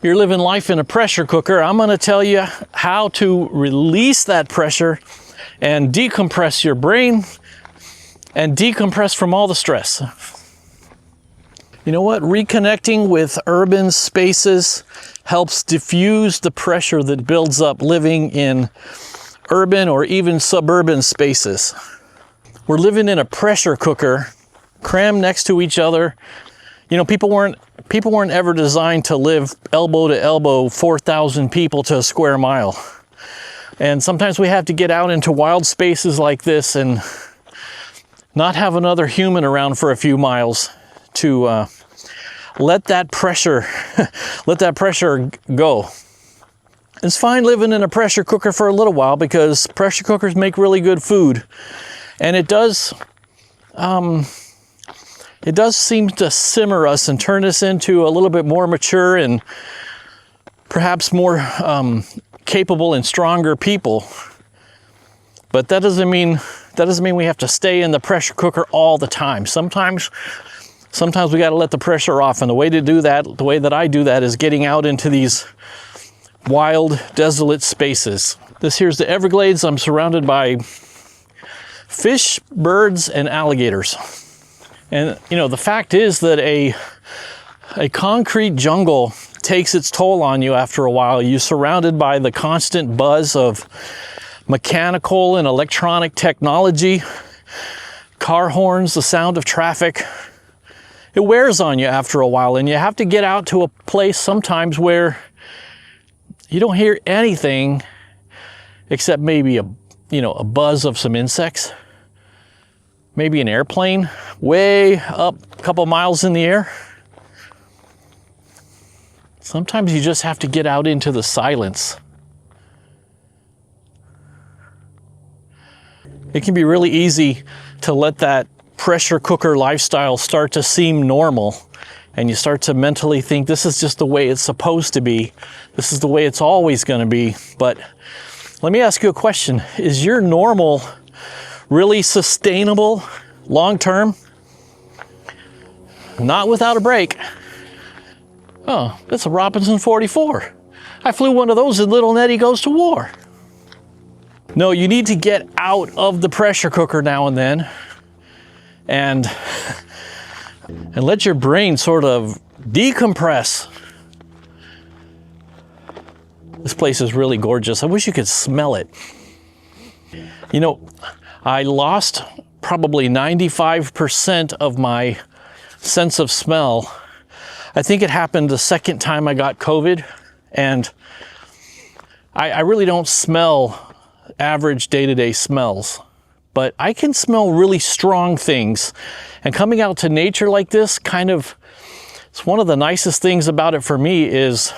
you're living life in a pressure cooker, I'm going to tell you how to release that pressure and decompress your brain and decompress from all the stress. You know what? Reconnecting with urban spaces helps diffuse the pressure that builds up living in urban or even suburban spaces. We're living in a pressure cooker, crammed next to each other. You know, people weren't ever designed to live elbow to elbow, 4,000 people to a square mile. And sometimes we have to get out into wild spaces like this and not have another human around for a few miles to let that pressure go. It's fine living in a pressure cooker for a little while because pressure cookers make really good food. And it does seem to simmer us and turn us into a little bit more mature and perhaps more capable and stronger people. But that doesn't mean we have to stay in the pressure cooker all the time. Sometimes we got to let the pressure off, and the way to do that, the way that I do that, is getting out into these wild, desolate spaces. This here's the Everglades. I'm surrounded by fish, birds, and alligators. And you know, the fact is that a concrete jungle takes its toll on you after a while. You're surrounded by the constant buzz of mechanical and electronic technology, car horns, the sound of traffic. It wears on you after a while, and you have to get out to a place sometimes where you don't hear anything except maybe a buzz of some insects. Maybe an airplane way up a couple miles in the air. Sometimes you just have to get out into the silence. It can be really easy to let that pressure cooker lifestyle start to seem normal, and you start to mentally think this is just the way it's supposed to be. This is the way it's always going to be. But let me ask you a question. Is your normal really sustainable long term? Not without a break. Oh, that's a Robinson 44. I flew one of those in Little Nettie Goes to War. No, you need to get out of the pressure cooker now and then and let your brain sort of decompress. This place is really gorgeous. I wish you could smell it. You know, I lost probably 95% of my sense of smell. I think it happened the second time I got COVID, and I really don't smell average day-to-day smells, but I can smell really strong things. And coming out to nature like this, it's one of the nicest things about it for me is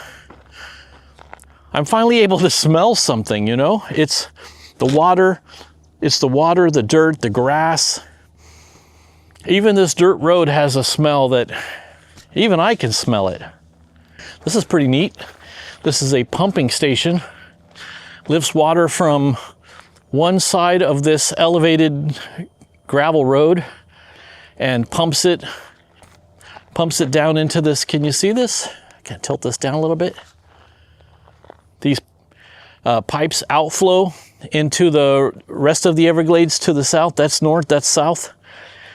I'm finally able to smell something, you know? It's the water, the dirt, the grass. Even this dirt road has a smell that even I can smell it. This is pretty neat. This is a pumping station. Lifts water from one side of this elevated gravel road and pumps it down into this. Can you see this? I can tilt this down a little bit. These pipes outflow into the rest of the Everglades to the south. That's north, that's south.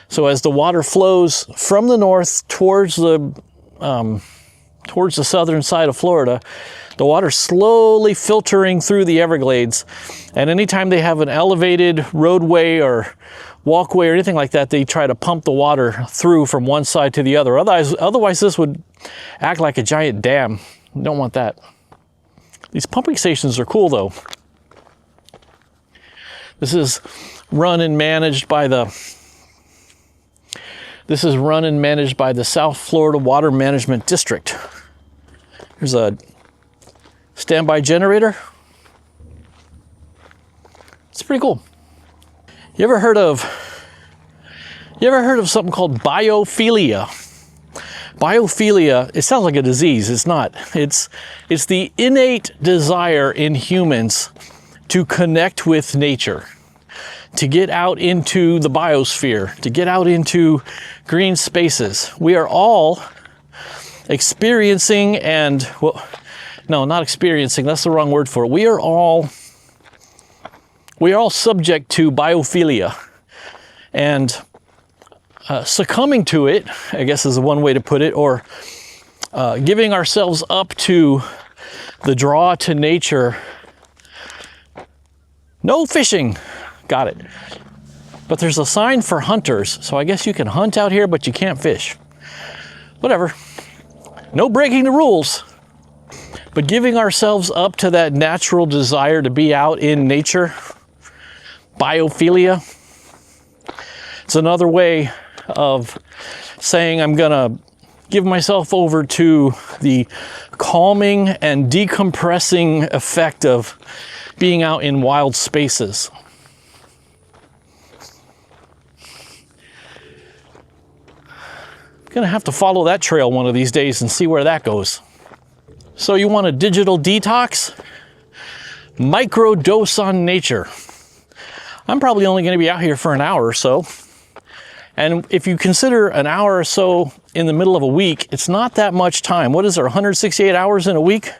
So as the water flows from the north towards the southern side of Florida, the water's slowly filtering through the Everglades. And anytime they have an elevated roadway or walkway or anything like that, they try to pump the water through from one side to the other. Otherwise this would act like a giant dam. You don't want that. These pumping stations are cool though. This is run and managed by the South Florida Water Management District. Here's a standby generator. It's pretty cool. You ever heard of something called biophilia? Biophilia, it sounds like a disease. It's not. It's the innate desire in humans to connect with nature, to get out into the biosphere, to get out into green spaces. We are all experiencing and, well, no, not experiencing, that's the wrong word for it. We are all subject to biophilia, and succumbing to it, I guess is one way to put it, or giving ourselves up to the draw to nature. No fishing, got it. But there's a sign for hunters, so I guess you can hunt out here, but you can't fish. Whatever, no breaking the rules. But giving ourselves up to that natural desire to be out in nature, biophilia, it's another way of saying I'm gonna give myself over to the calming and decompressing effect of being out in wild spaces. I'm gonna have to follow that trail one of these days and see where that goes. So you want a digital detox? Micro dose on nature. I'm probably only gonna be out here for an hour or so. And if you consider an hour or so in the middle of a week, it's not that much time. What is there, 168 hours in a week?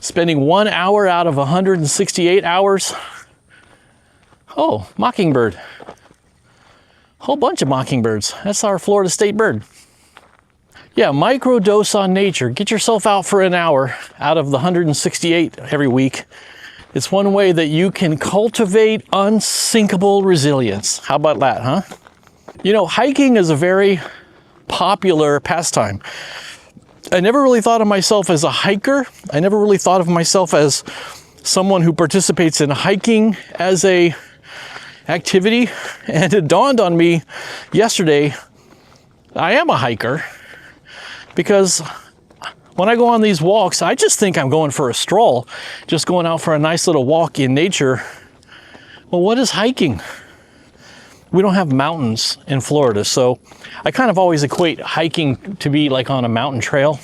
Spending 1 hour out of 168 hours. Oh, mockingbird. Whole bunch of mockingbirds. That's our Florida state bird. Yeah, micro dose on nature. Get yourself out for an hour out of the 168 every week. It's one way that you can cultivate unsinkable resilience. How about that, huh? You know, hiking is a very popular pastime. I never really thought of myself as a hiker. I never really thought of myself as someone who participates in hiking as a activity. And it dawned on me yesterday, I am a hiker. Because when I go on these walks, I just think I'm going for a stroll, just going out for a nice little walk in nature. Well, what is hiking? We don't have mountains in Florida, so I kind of always equate hiking to be like on a mountain trail.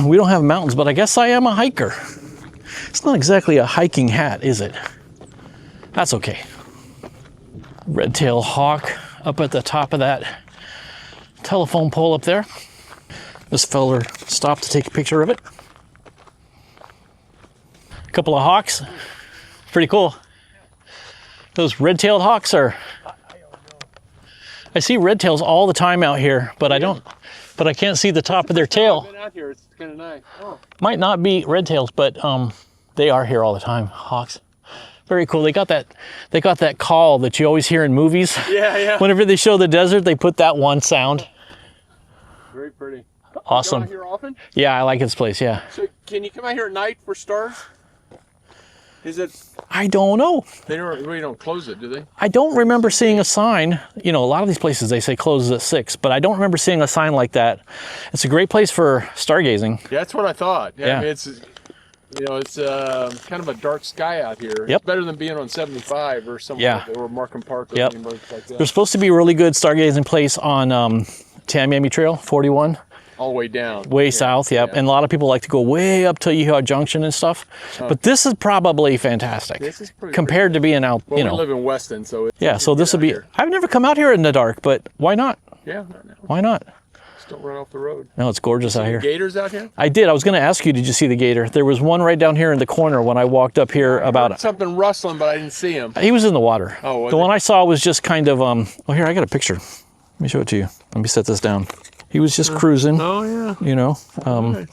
We don't have mountains, but I guess I am a hiker. It's not exactly a hiking hat, is it? That's okay. Red-tailed hawk up at the top of that telephone pole up there. This feller stopped to take a picture of it. A couple of hawks. Pretty cool. Those red-tailed hawks are... I see red tails all the time out here, but I can't see the top of their tail. I've been out here. It's kind of nice. Oh. Might not be red tails, but they are here all the time. Hawks. Very cool. They got that call that you always hear in movies. Yeah, yeah. Whenever they show the desert, they put that one sound. Very pretty. Awesome. You come out here often? Yeah, I like this place, yeah. So can you come out here at night for stars? Is it? I don't know. They really don't close it, do they? I don't remember seeing a sign. You know, a lot of these places, they say closes at 6, but I don't remember seeing a sign like that. It's a great place for stargazing. Yeah, that's what I thought. Yeah. I mean, it's, you know, it's kind of a dark sky out here. Yep. It's better than being on 75 or something like that, or Markham Park or Yep. anything like that. There's supposed to be a really good stargazing place on Tamiami Trail, 41. All the way down. Way south, yep. Yeah. And a lot of people like to go way up to Yeehaw Junction and stuff. But this is probably fantastic. This is pretty compared to being out, well, you know. we live in Weston, so it's Yeah, so this would be, here. I've never come out here in the dark, but why not? Yeah, Why not? just don't run off the road. No, it's gorgeous out here. Gators out here? I did. I was going to ask you, did you see the gator? There was one right down here in the corner when I walked up here about... Something rustling, but I didn't see him. He was in the water. Oh, was the he? one I saw was just kind of, oh, here, I got a picture. Let me show it to you. Let me set this down. He was just cruising, Oh, yeah. you know.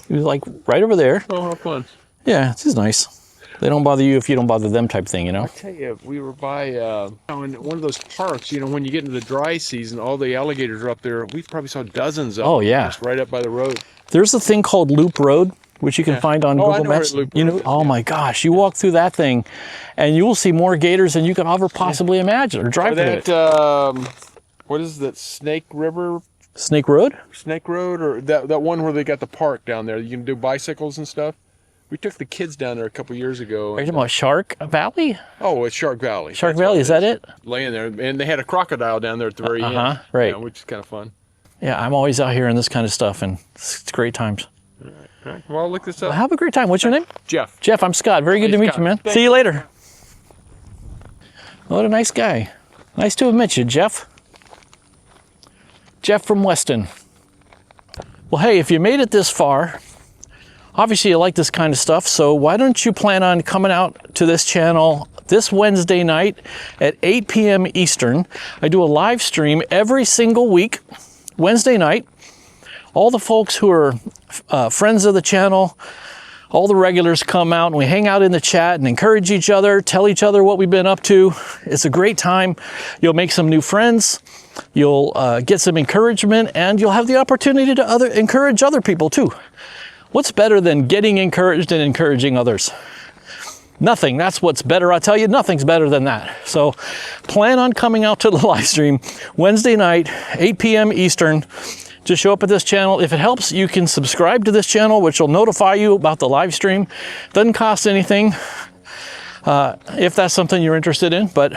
He was like right over there. Oh, how fun. Yeah, it's just nice. They don't bother you if you don't bother them type thing, you know. I tell you, we were by in one of those parks. You know, when you get into the dry season, all the alligators are up there. We probably saw dozens of them. Oh, yeah. Just right up by the road. There's a thing called Loop Road, which you can find on Oh, I Google know where Maps. Loop You know, Road is, oh yeah. my gosh, you walk through that thing, and you will see more gators than you could ever possibly imagine or drive through it. That what is that? Snake River, Snake Road? Snake Road, or that one where they got the park down there. You can do bicycles and stuff. We took the kids down there a couple years ago. Are you talking about Shark Valley? Oh, it's Shark Valley. Shark That's Valley, what is that it? Laying there, and they had a crocodile down there at the very end. Right. Yeah, which is kind of fun. Yeah, I'm always out here in this kind of stuff, and it's great times. All right. Well, I'll look this up. Have a great time. What's your name? Jeff. Jeff, I'm Scott. Very good Hey, to meet Scott. you, man. Thank See you later. What a nice guy. Nice to have met you, Jeff. Jeff from Weston. Well, hey, if you made it this far, obviously you like this kind of stuff, so why don't you plan on coming out to this channel this Wednesday night at 8 p.m. Eastern. I do a live stream every single week, Wednesday night. All the folks who are friends of the channel, all the regulars come out and we hang out in the chat and encourage each other, tell each other what we've been up to. It's a great time. You'll make some new friends. You'll get some encouragement, and you'll have the opportunity to encourage other people too. What's better than getting encouraged and encouraging others? Nothing. That's what's better. I'll tell you, nothing's better than that. So plan on coming out to the live stream Wednesday night, 8 p.m. Eastern. Just show up at this channel. If it helps, you can subscribe to this channel, which will notify you about the live stream. Doesn't cost anything if that's something you're interested in, but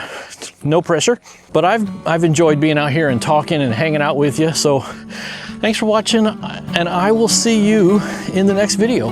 no pressure. But I've enjoyed being out here and talking and hanging out with you. So thanks for watching, and I will see you in the next video.